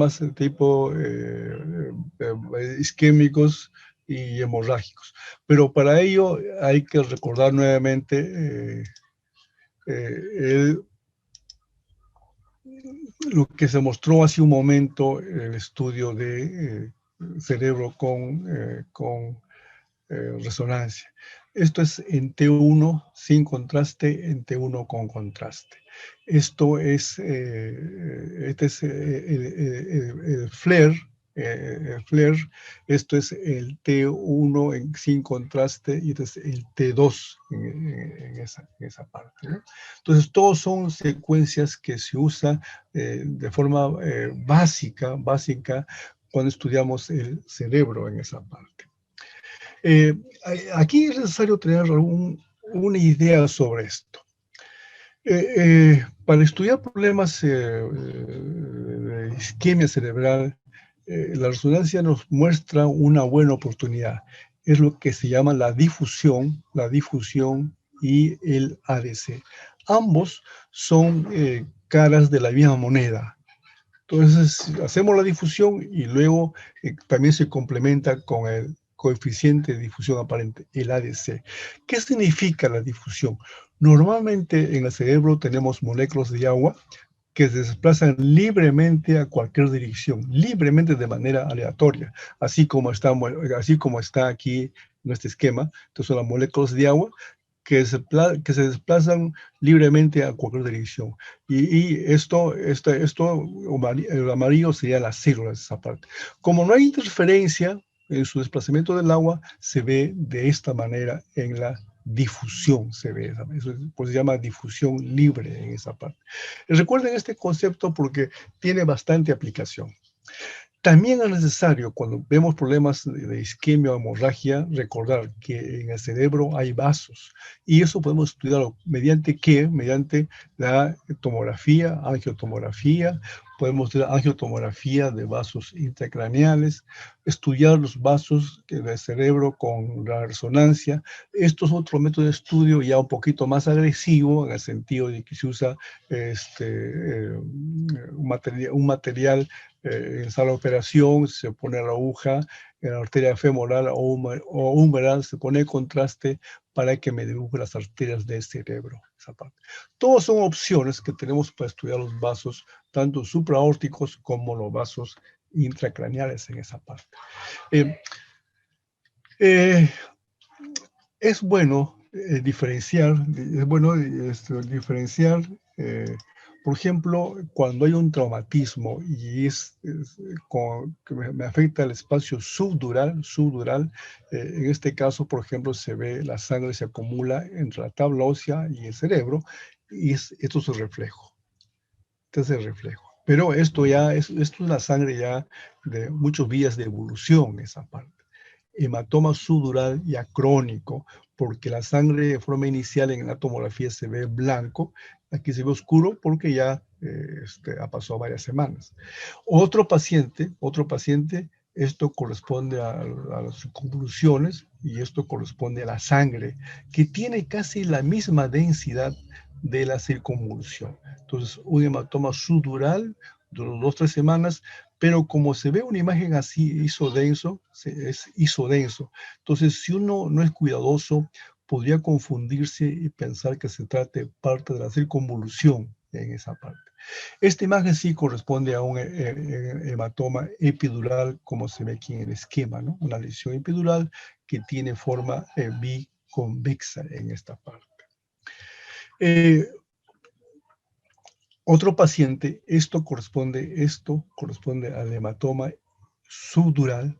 de tipo isquémicos y hemorrágicos. Pero para ello hay que recordar nuevamente lo que se mostró hace un momento, el estudio de cerebro con resonancia. Esto es en T1 sin contraste, en T1 con contraste. Esto es, este es el FLAIR, esto es el T1 sin contraste y este es el T2 en esa parte, ¿no? Entonces, todos son secuencias que se usan de forma básica cuando estudiamos el cerebro en esa parte. Aquí es necesario tener una idea sobre esto. Para estudiar problemas de isquemia cerebral, la resonancia nos muestra una buena oportunidad. Es lo que se llama la difusión y el ADC. Ambos son caras de la misma moneda. Entonces, hacemos la difusión y luego también se complementa con el coeficiente de difusión aparente, el ADC. ¿Qué significa la difusión? Normalmente en el cerebro tenemos moléculas de agua que se desplazan libremente a cualquier dirección, libremente de manera aleatoria, así como está aquí en este esquema. Entonces son las moléculas de agua que se desplazan libremente a cualquier dirección. Y el amarillo sería las células de esa parte. Como no hay interferencia en su desplazamiento del agua, se ve de esta manera en la difusión, se ve, eso pues se llama difusión libre en esa parte. Recuerden este concepto porque tiene bastante aplicación. También es necesario, cuando vemos problemas de isquemia o hemorragia, recordar que en el cerebro hay vasos. Y eso podemos estudiarlo mediante ¿qué? Mediante la tomografía, angiotomografía. Podemos estudiar angiotomografía de vasos intracraneales, estudiar los vasos del cerebro con la resonancia. Esto es otro método de estudio ya un poquito más agresivo, en el sentido de que se usa un material en sala de operación, se pone la aguja en la arteria femoral o humeral, se pone contraste para que me dibuje las arterias del cerebro. Esa parte. Todas son opciones que tenemos para estudiar los vasos, tanto supraórticos como los vasos intracraneales en esa parte. Es bueno diferenciar, por ejemplo, cuando hay un traumatismo y que me afecta el espacio subdural, en este caso, por ejemplo, se ve la sangre se acumula entre la tabla ósea y el cerebro, y esto es el reflejo. Este es el reflejo. Pero esto es la sangre ya de muchos días de evolución, esa parte. Hematoma subdural ya crónico, porque la sangre de forma inicial en la tomografía se ve blanco, aquí se ve oscuro porque ya ha pasado varias semanas. Otro paciente, esto corresponde a las convulsiones y esto corresponde a la sangre, que tiene casi la misma densidad de la circunvolución. Entonces, un hematoma subdural duró 2-3 semanas, pero como se ve una imagen así, es isodenso. Entonces, si uno no es cuidadoso, podría confundirse y pensar que se trata de parte de la circunvolución en esa parte. Esta imagen sí corresponde a un hematoma epidural, como se ve aquí en el esquema, ¿no? Una lesión epidural que tiene forma biconvexa en esta parte. Otro paciente, esto corresponde al hematoma subdural,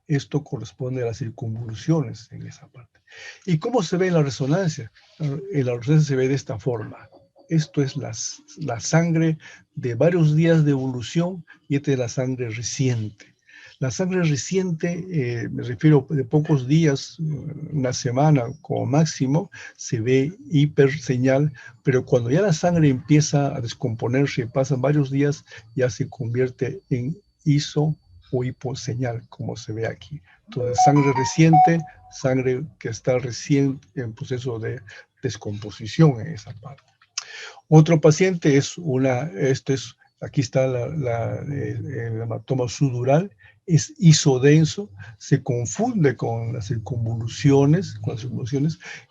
esto corresponde a las circunvoluciones en esa parte. ¿Y cómo se ve en la resonancia? En la resonancia se ve de esta forma. Esto es la sangre de varios días de evolución y esta es la sangre reciente. La sangre reciente, me refiero de pocos días, una semana como máximo, se ve hiperseñal, pero cuando ya la sangre empieza a descomponerse y pasan varios días, ya se convierte en iso o hiposeñal, como se ve aquí. Entonces, sangre reciente, sangre que está recién en proceso de descomposición en esa parte. Otro paciente Aquí está el hematoma subdural, es isodenso, se confunde con las circunvoluciones,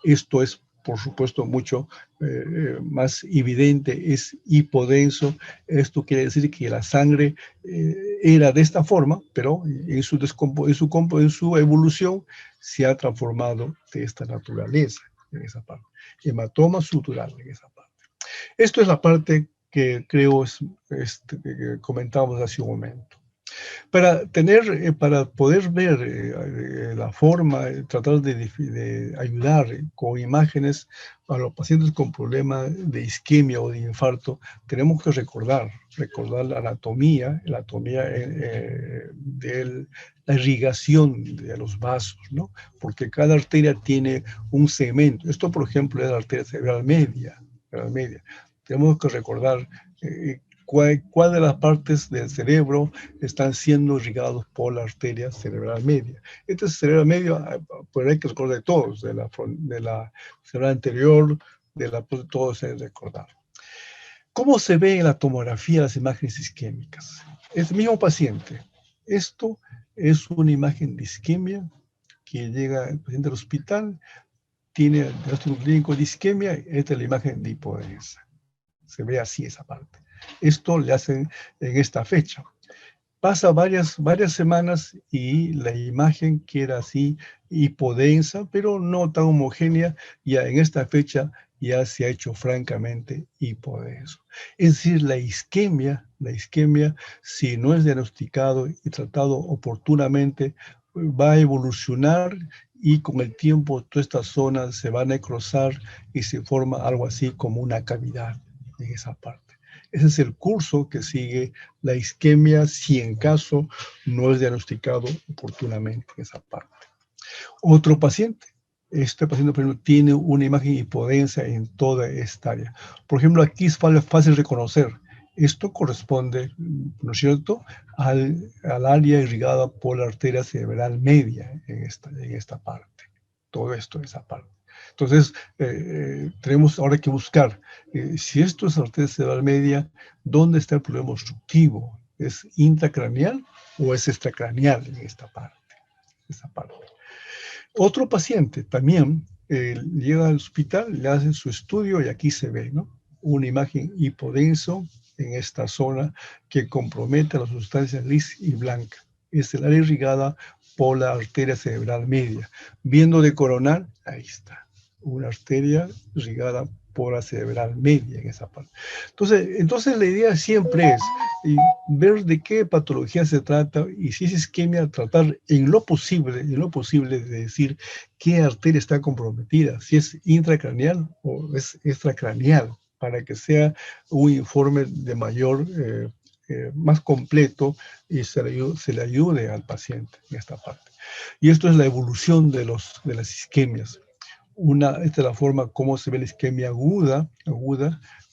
Esto es, por supuesto, mucho más evidente, es hipodenso. Esto quiere decir que la sangre era de esta forma, pero en su evolución se ha transformado de esta naturaleza, en esa parte. Hematoma subdural, en esa parte. Esto es la parte que creo que comentábamos hace un momento. Para poder ver la forma, tratar de ayudar con imágenes a los pacientes con problemas de isquemia o de infarto, tenemos que recordar la anatomía de la irrigación de los vasos, ¿no? Porque cada arteria tiene un segmento. Esto, por ejemplo, es la arteria cerebral media. Tenemos que recordar cuál de las partes del cerebro están siendo irrigados por la arteria cerebral media. Este es cerebral medio, pues hay que recordar de todos, de la cerebral anterior, todos hay que recordar. ¿Cómo se ve en la tomografía las imágenes isquémicas? Es el mismo paciente. Esto es una imagen de isquemia que llega el paciente al hospital, tiene el diagnóstico clínico de isquemia, esta es la imagen de hipodensa. Se ve así esa parte. Esto le hacen en esta fecha. Pasa varias semanas y la imagen queda así hipodensa, pero no tan homogénea, ya en esta fecha ya se ha hecho francamente hipodenso. Es decir, la isquemia, si no es diagnosticado y tratado oportunamente, va a evolucionar y con el tiempo todas estas zonas se van a necrosar y se forma algo así como una cavidad en esa parte. Ese es el curso que sigue la isquemia si en caso no es diagnosticado oportunamente en esa parte. Otro paciente. Este paciente, por ejemplo, tiene una imagen hipodensa en toda esta área. Por ejemplo, aquí es fácil reconocer. Esto corresponde, ¿no es cierto?, al área irrigada por la arteria cerebral media en esta parte. Todo esto en esa parte. Entonces, tenemos ahora que buscar, si esto es arteria cerebral media, ¿dónde está el problema obstructivo? ¿Es intracraneal o es extracraneal en esta parte? Otro paciente también llega al hospital, le hacen su estudio y aquí se ve, ¿no?, una imagen hipodenso en esta zona que compromete a la sustancia gris y blanca. Es el área irrigada por la arteria cerebral media. Viendo de coronal, ahí está, una arteria irrigada por la cerebral media en esa parte. Entonces la idea siempre es ver de qué patología se trata y si es isquemia, tratar en lo posible de decir qué arteria está comprometida, si es intracraneal o es extracraneal, para que sea un informe de más completo y se le ayude al paciente en esta parte. Y esto es la evolución de las isquemias. Esta es la forma como se ve la isquemia aguda,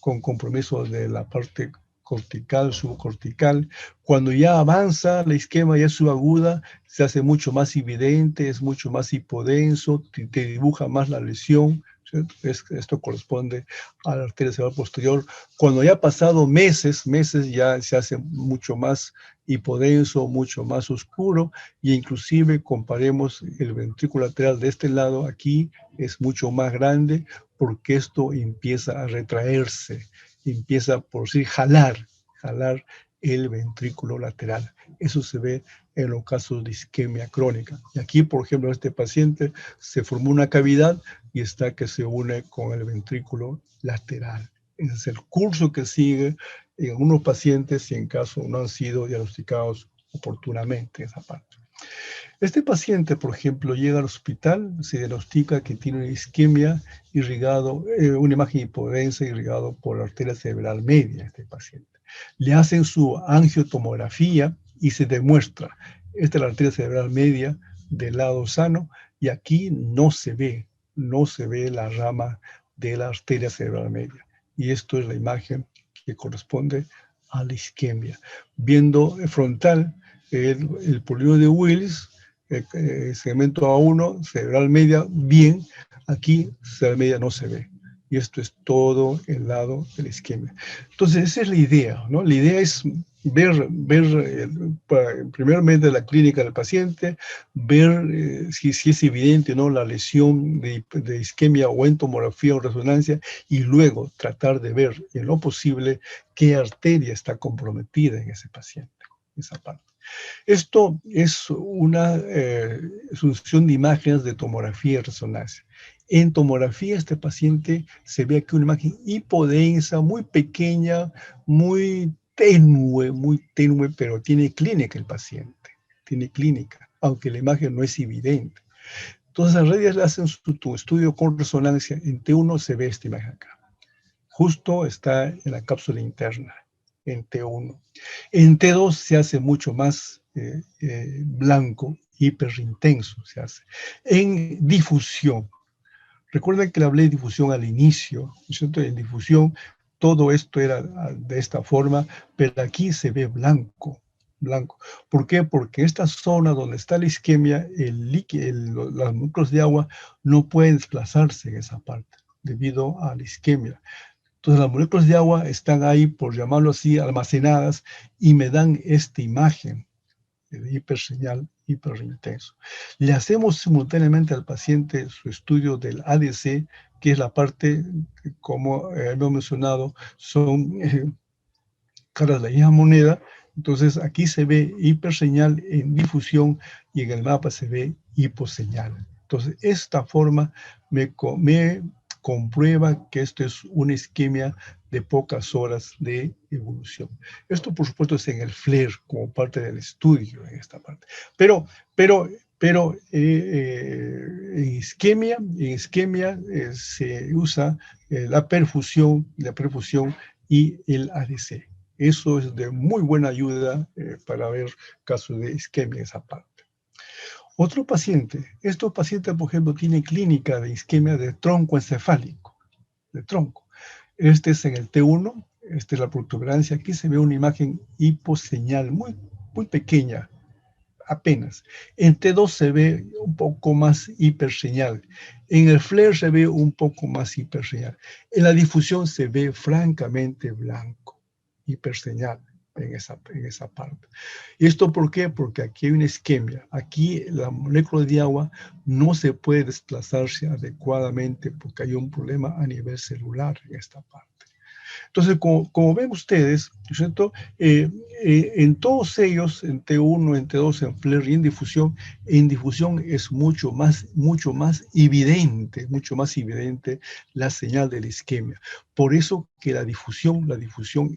con compromiso de la parte cortical, subcortical. Cuando ya avanza la isquemia, ya es subaguda, se hace mucho más evidente, es mucho más hipodenso, te dibuja más la lesión. Esto corresponde a la arteria cerebral posterior. Cuando ya ha pasado meses ya se hace mucho más hipodenso, mucho más oscuro, y inclusive comparemos el ventrículo lateral de este lado aquí, es mucho más grande porque esto empieza a retraerse, empieza por decir jalar el ventrículo lateral. Eso se ve en los casos de isquemia crónica. Y aquí, por ejemplo, este paciente se formó una cavidad y está que se une con el ventrículo lateral. Ese es el curso que sigue en algunos pacientes y en caso no han sido diagnosticados oportunamente esa parte. Este paciente, por ejemplo, llega al hospital, se diagnostica que tiene una isquemia una imagen hipodensa irrigado por la arteria cerebral media, este paciente. Le hacen su angiotomografía y se demuestra, esta es la arteria cerebral media del lado sano y aquí no se ve la rama de la arteria cerebral media. Y esto es la imagen que corresponde a la isquemia. Viendo frontal, el polígono de Willis, segmento A1, cerebral media, bien, aquí cerebral media no se ve. y esto es todo el lado de la isquemia. Entonces, esa es la idea, ¿no? La idea es ver primeramente la clínica del paciente, ver si es evidente o no la lesión de isquemia o en tomografía o resonancia, y luego tratar de ver, en lo posible, qué arteria está comprometida en ese paciente, esa parte. Esto es una solución de imágenes de tomografía y resonancia. En tomografía, este paciente se ve aquí una imagen hipodensa, muy pequeña, muy tenue, pero tiene clínica el paciente. Tiene clínica, aunque la imagen no es evidente. Entonces, las redes hacen tu estudio con resonancia. En T1 se ve esta imagen acá. Justo está en la cápsula interna, en T1. En T2 se hace mucho más blanco, hiperintenso se hace. En difusión, recuerden que le hablé de difusión al inicio, ¿no es cierto? En difusión todo esto era de esta forma, pero aquí se ve blanco, blanco. ¿Por qué? Porque esta zona donde está la isquemia, los núcleos de agua no pueden desplazarse en esa parte debido a la isquemia. Entonces las moléculas de agua están ahí, por llamarlo así, almacenadas y me dan esta imagen de hiperseñal hiperintenso. Le hacemos simultáneamente al paciente su estudio del ADC, que es la parte, como hemos mencionado, son caras de la misma moneda. Entonces aquí se ve hiperseñal en difusión y en el mapa se ve hiposeñal. Entonces esta forma me comprueba que esto es una isquemia de pocas horas de evolución. Esto, por supuesto, es en el FLAIR como parte del estudio en esta parte. Pero en isquemia se usa la perfusión y el ADC. Eso es de muy buena ayuda para ver casos de isquemia en esa parte. Otro paciente, estos pacientes, por ejemplo, tienen clínica de isquemia de tronco encefálico, de tronco. Este es en el T1, esta es la protuberancia. Aquí se ve una imagen hiposeñal muy pequeña, apenas. En T2 se ve un poco más hiperseñal. En el FLAIR se ve un poco más hiperseñal. En la difusión se ve francamente blanco, hiperseñal en esa parte. ¿Y esto por qué? Porque aquí hay una isquemia. Aquí la molécula de agua no se puede desplazarse adecuadamente porque hay un problema a nivel celular en esta parte. Entonces, como ven ustedes, ¿cierto? En todos ellos, en T1, en T2, en FLAIR y en difusión es mucho más evidente la señal de la isquemia. Por eso que la difusión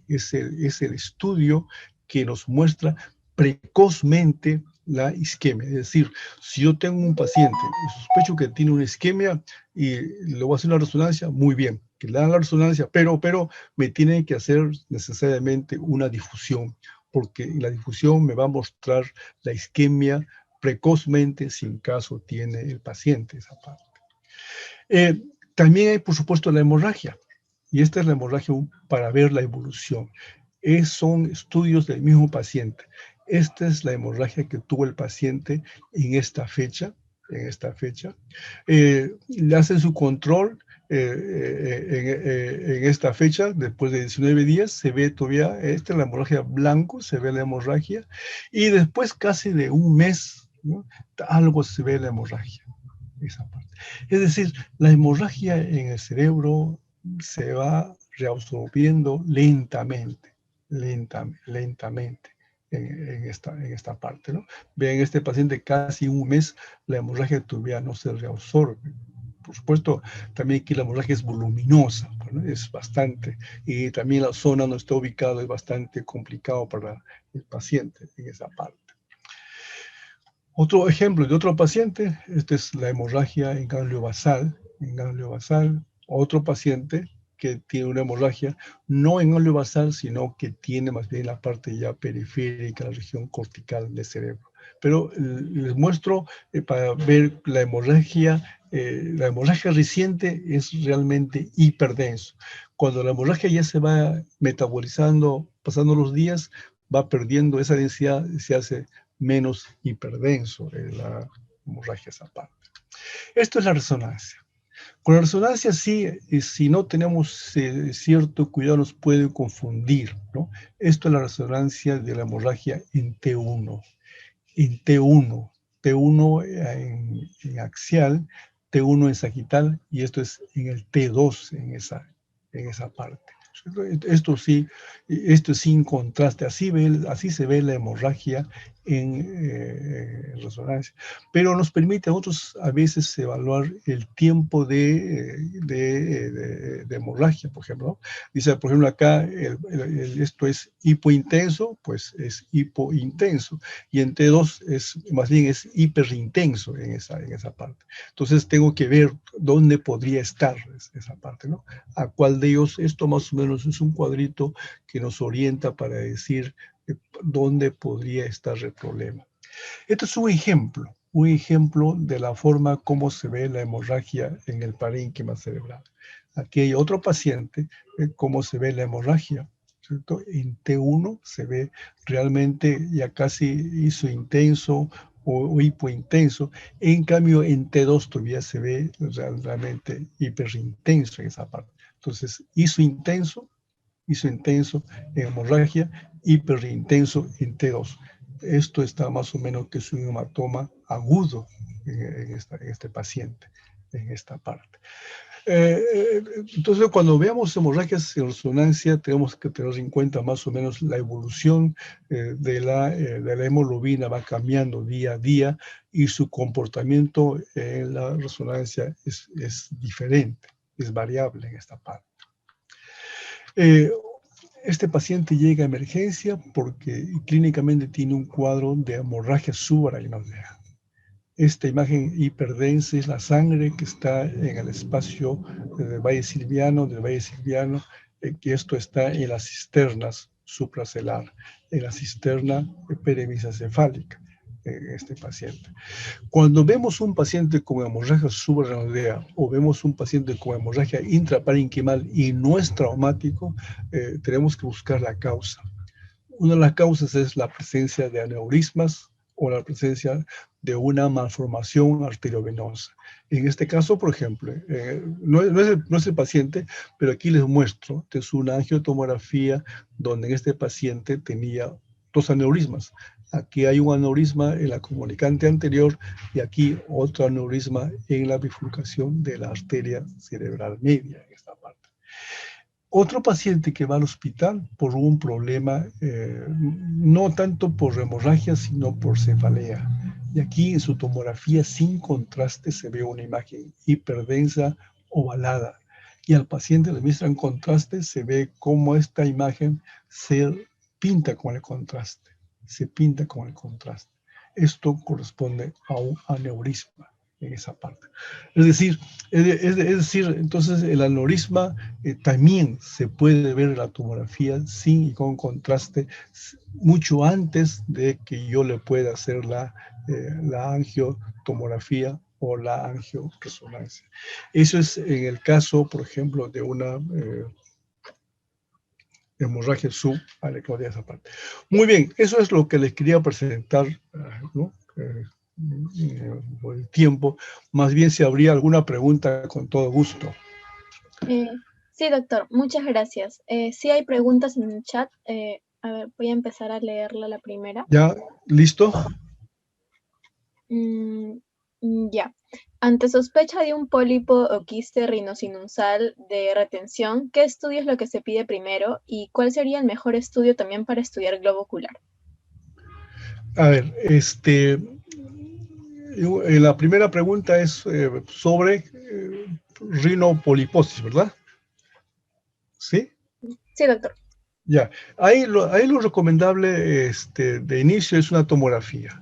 es el estudio que nos muestra precozmente la isquemia. Es decir, si yo tengo un paciente y sospecho que tiene una isquemia y le voy a hacer una resonancia, muy bien, que le hagan la resonancia, pero me tienen que hacer necesariamente una difusión, porque la difusión me va a mostrar la isquemia precozmente si en caso tiene el paciente esa parte. También hay, por supuesto, la hemorragia, y esta es la hemorragia para ver la evolución. Son estudios del mismo paciente. Esta es la hemorragia que tuvo el paciente en esta fecha. Le hacen su control en esta fecha, después de 19 días, se ve todavía, esta es la hemorragia blanco, se ve la hemorragia, y después casi de un mes, ¿no? Algo se ve la hemorragia, esa parte. Es decir, la hemorragia en el cerebro se va reabsorbiendo lentamente en esta parte, ¿no? Vean, este paciente casi un mes, la hemorragia todavía no se reabsorbe. Por supuesto, también aquí la hemorragia es voluminosa, ¿no? Es bastante, y también la zona donde está ubicada es bastante complicado para el paciente en esa parte. Otro ejemplo de otro paciente, esta es la hemorragia en ganglio basal, otro paciente que tiene una hemorragia, no en ganglio basal, sino que tiene más bien la parte ya periférica, la región cortical del cerebro. Pero les muestro para ver la hemorragia reciente es realmente hiperdenso. Cuando la hemorragia ya se va metabolizando, pasando los días, va perdiendo esa densidad y se hace menos hiperdenso la hemorragia esa parte. Esto es la resonancia. Con la resonancia sí, si no tenemos cierto cuidado nos puede confundir, ¿no? Esto es la resonancia de la hemorragia en T1. En T1, T1 en axial, T1 en sagital, y esto es en el T2 en esa parte. Esto sí en contraste, así se ve la hemorragia en resonancia. Pero nos permite a nosotros a veces evaluar el tiempo de hemorragia, por ejemplo, ¿no? Dice, por ejemplo, acá esto es hipointenso, pues es hipointenso. Y en T2 más bien es hiperintenso en esa parte. Entonces tengo que ver dónde podría estar esa parte, ¿no? A cuál de ellos, esto más o menos es un cuadrito que nos orienta para decir dónde podría estar el problema. Este es un ejemplo de la forma como se ve la hemorragia en el parénquima cerebral. Aquí hay otro paciente, cómo se ve la hemorragia, ¿cierto? En T1 se ve realmente ya casi isointenso o hipointenso. En cambio, en T2 todavía se ve realmente hiperintenso en esa parte. Entonces, isointenso en hemorragia, hiperintenso en T2. Esto está más o menos que es un hematoma agudo en este paciente, en esta parte. Entonces, cuando veamos hemorragias en resonancia, tenemos que tener en cuenta más o menos la evolución de la hemoglobina, va cambiando día a día y su comportamiento en la resonancia es diferente, es variable en esta parte. Este paciente llega a emergencia porque clínicamente tiene un cuadro de hemorragia subaracnoidea. Esta imagen hiperdensa es la sangre que está en el espacio del valle silviano, que esto está en las cisternas supracelar, en la cisterna epidermisocefálica en este paciente. Cuando vemos un paciente con hemorragia subaracnoidea o vemos un paciente con hemorragia intraparenquimal y no es traumático, tenemos que buscar la causa. Una de las causas es la presencia de aneurismas o la presencia de una malformación arteriovenosa. En este caso, por ejemplo, no es el paciente, pero aquí les muestro, es una angiotomografía donde en este paciente tenía 2 aneurismas. Aquí hay un aneurisma en la comunicante anterior y aquí otro aneurisma en la bifurcación de la arteria cerebral media en esta parte. Otro paciente que va al hospital por un problema, no tanto por hemorragia, sino por cefalea. Y aquí en su tomografía sin contraste se ve una imagen hiperdensa ovalada. Y al paciente le administran contraste, se ve cómo esta imagen se pinta con el contraste. Se pinta con el contraste. Esto corresponde a un aneurisma en esa parte. Es decir, entonces el aneurisma también se puede ver en la tomografía sin y con contraste mucho antes de que yo le pueda hacer la angiotomografía o la angioresonancia. Eso es en el caso, por ejemplo, de una hemorragia subaracnoidea esa parte. Muy bien, eso es lo que les quería presentar, ¿no? Por el tiempo. Más bien si habría alguna pregunta, con todo gusto. Sí, doctor, muchas gracias. Sí hay preguntas en el chat. A ver, voy a empezar a leerla la primera. ¿Ya? ¿Listo? Ya. Ante sospecha de un pólipo o quiste rinosinusal de retención, ¿qué estudio es lo que se pide primero y cuál sería el mejor estudio también para estudiar globo ocular? A ver, la primera pregunta es sobre rinopoliposis, ¿verdad? ¿Sí? Sí, doctor. Ya. Ahí lo recomendable de inicio es una tomografía.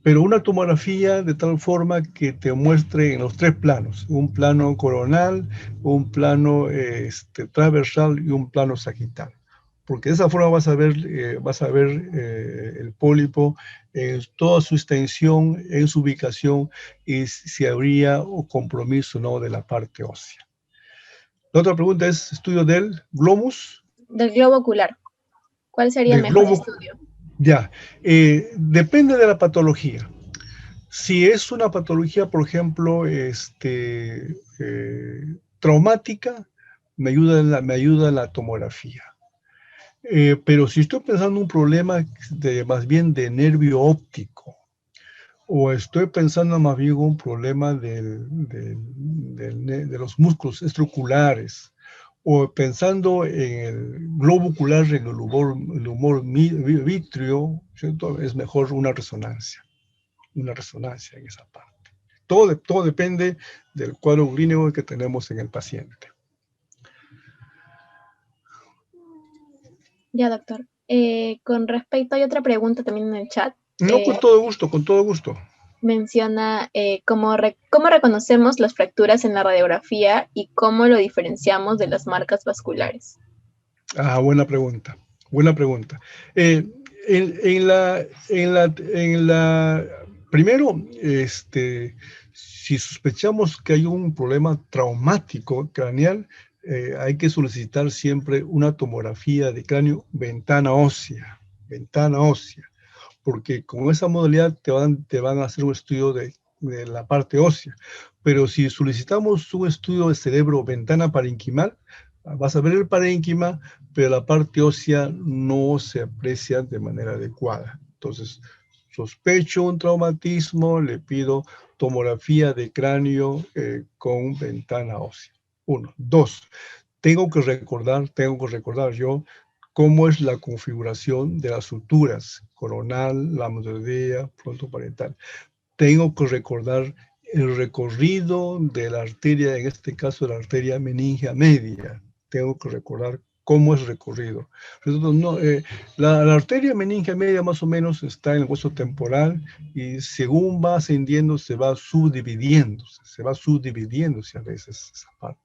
Pero una tomografía de tal forma que te muestre en los 3 planos, un plano coronal, un plano transversal y un plano sagital. Porque de esa forma vas a ver el pólipo en toda su extensión, en su ubicación y si habría compromiso o no de la parte ósea. La otra pregunta es estudio del glomus. Del globo ocular. ¿Cuál sería el mejor estudio? Ya, depende de la patología. Si es una patología, por ejemplo, traumática, me ayuda la tomografía. Pero si estoy pensando en un problema más bien de nervio óptico, o estoy pensando más bien en un problema de los músculos extraoculares, o pensando en el globo ocular, en el humor vítreo, ¿cierto? Es mejor una resonancia en esa parte. Todo depende del cuadro clínico que tenemos en el paciente. Ya, doctor. Con respecto, hay otra pregunta también en el chat. No, con todo gusto, con todo gusto. Menciona cómo reconocemos las fracturas en la radiografía y cómo lo diferenciamos de las marcas vasculares. Ah, buena pregunta. Buena pregunta. Primero, si sospechamos que hay un problema traumático craneal, hay que solicitar siempre una tomografía de cráneo ventana ósea, porque con esa modalidad te van a hacer un estudio de la parte ósea. Pero si solicitamos un estudio de cerebro ventana parenquimal, vas a ver el parénquima, pero la parte ósea no se aprecia de manera adecuada. Entonces, sospecho un traumatismo, le pido tomografía de cráneo con ventana ósea. 1. 2. Tengo que recordar yo cómo es la configuración de las suturas coronal, lambdoidea, frontoparietal. Tengo que recordar el recorrido de la arteria, en este caso la arteria meningia media. Tengo que recordar cómo es el recorrido. No, la arteria meningia media más o menos está en el hueso temporal y según va ascendiendo se va subdividiéndose a veces esa parte.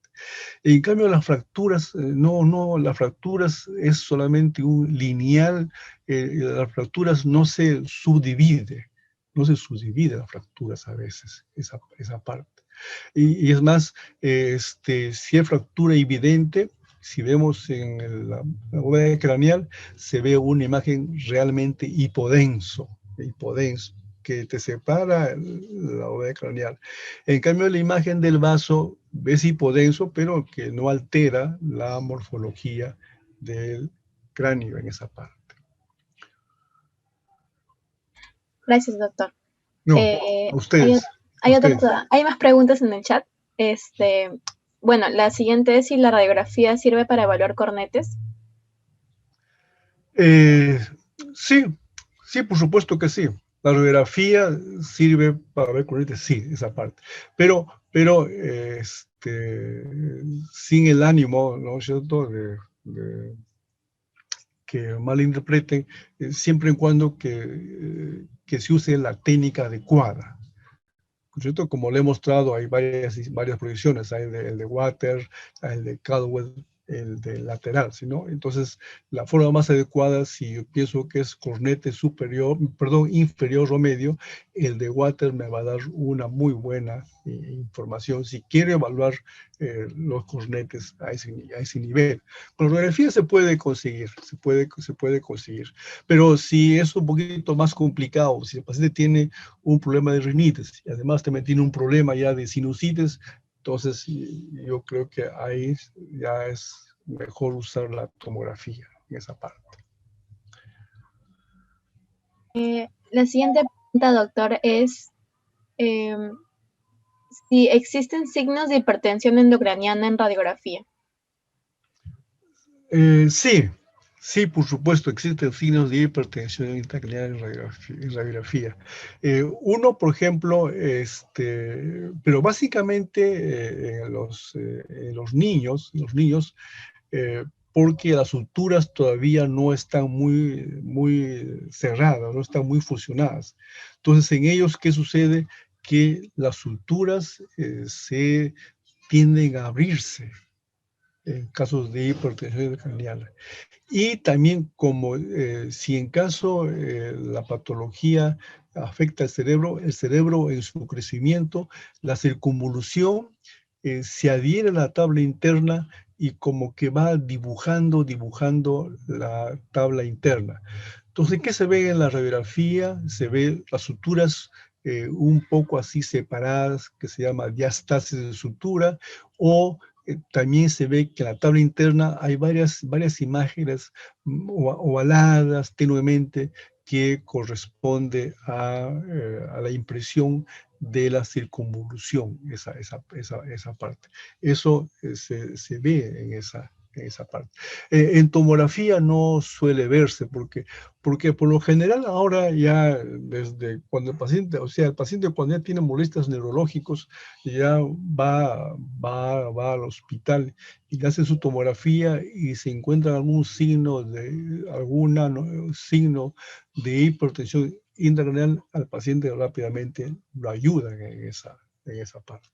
En cambio, las fracturas, las fracturas es solamente un lineal, las fracturas no se subdivide las fracturas a veces, esa parte. Y es más, si hay fractura evidente, si vemos en la bóveda craneal, se ve una imagen realmente hipodenso, que te separa la bóveda craneal. En cambio, la imagen del vaso es hipodenso, pero que no altera la morfología del cráneo en esa parte. Gracias, doctor. No, a ustedes. Hay más preguntas en el chat. Bueno, la siguiente es si la radiografía sirve para evaluar cornetes. Sí, por supuesto que sí. La radiografía sirve para ver cornetes, sí, esa parte. Pero sin el ánimo, ¿no es cierto?, de que malinterpreten, siempre y cuando que se use la técnica adecuada. ¿Cierto? Como le he mostrado, hay varias proyecciones, hay el de Water, el de Caldwell, el de lateral, ¿no? Entonces, la forma más adecuada, si yo pienso que es cornete inferior o medio, el de Water me va a dar una muy buena información si quiero evaluar los cornetes a ese nivel. Con radiografía se puede conseguir, pero si es un poquito más complicado, si el paciente tiene un problema de rinitis y además también tiene un problema ya de sinusitis, entonces yo creo que ahí ya es mejor usar la tomografía en esa parte. La siguiente pregunta, doctor, es si existen signos de hipertensión endocraniana en radiografía. Sí, por supuesto, existen signos de hipertensión intracraniana en radiografía. Uno, por ejemplo, pero básicamente en los niños, porque las suturas todavía no están muy cerradas, no están muy fusionadas. Entonces, en ellos, ¿qué sucede? Que las suturas se tienden a abrirse en casos de hipertensión intracraniana. Y también como si en caso la patología afecta al cerebro, el cerebro en su crecimiento, la circunvolución se adhiere a la tabla interna y como que va dibujando la tabla interna. Entonces, ¿qué se ve en la radiografía? Se ve las suturas un poco así separadas, que se llama diastasis de sutura, o también se ve que en la tabla interna hay varias imágenes ovaladas tenuemente que corresponde a la impresión de la circunvolución, esa parte. Eso se ve en esa parte. En tomografía no suele verse porque por lo general ahora ya desde cuando el paciente, o sea, el paciente cuando ya tiene molestias neurológicos ya va al hospital y le hace su tomografía y se encuentra algún signo signo de hipertensión intracraneal, al paciente rápidamente lo ayudan en esa parte.